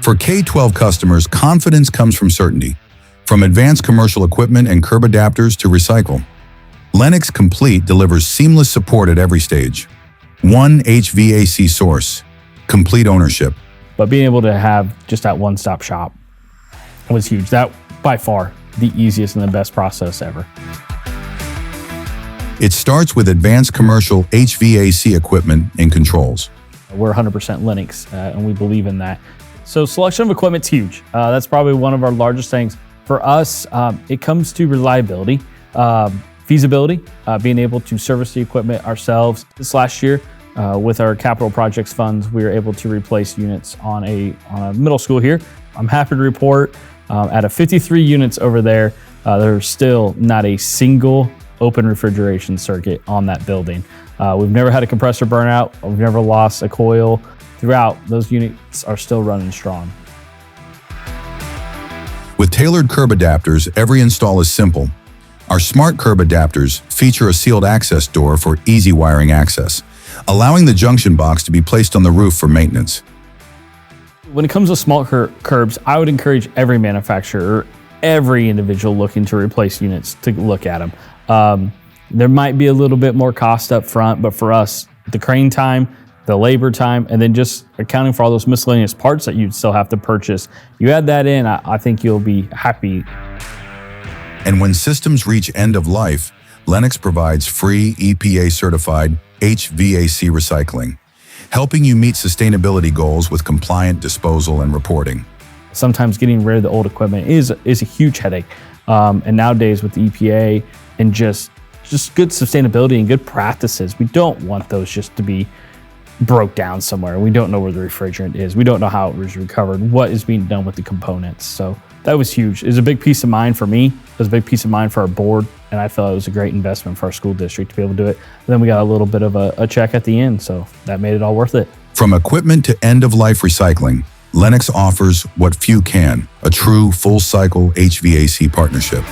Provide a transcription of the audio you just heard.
For K-12 customers, confidence comes from certainty. From advanced commercial equipment and curb adapters to recycle, Lennox Complete delivers seamless support at every stage. One HVAC source, complete ownership. But being able to have just that one-stop shop was huge. That, by far, the easiest and the best process ever. It starts with advanced commercial HVAC equipment and controls. We're 100% Lennox, and we believe in that. So selection of equipment's huge. That's probably one of our largest things. For us, it comes to reliability, feasibility, being able to service the equipment ourselves. This last year, with our capital projects funds, we were able to replace units on a middle school here. I'm happy to report out of 53 units over there, there's still not a single open refrigeration circuit on that building. We've never had a compressor burnout. We've never lost a coil. Throughout, those units are still running strong. With tailored curb adapters, every install is simple. Our smart curb adapters feature a sealed access door for easy wiring access, allowing the junction box to be placed on the roof for maintenance. When it comes to small curbs, I would encourage every manufacturer, every individual looking to replace units to look at them. There might be a little bit more cost up front, but for us, the crane time, the labor time, and then just accounting for all those miscellaneous parts that you'd still have to purchase, you add that in, I think you'll be happy. And when systems reach end of life, Lennox provides free EPA-certified HVAC recycling, helping you meet sustainability goals with compliant disposal and reporting. Sometimes getting rid of the old equipment is a huge headache. And nowadays with the EPA and just good sustainability and good practices, we don't want those just to be broke down somewhere. We don't know where the refrigerant is. We don't know how it was recovered, what is being done with the components. So that was huge. It was a big peace of mind for me. It was a big peace of mind for our board. And I felt it was a great investment for our school district to be able to do it. And then we got a little bit of a check at the end. So that made it all worth it. From equipment to end-of-life recycling, Lennox offers what few can, a true full-cycle HVAC partnership.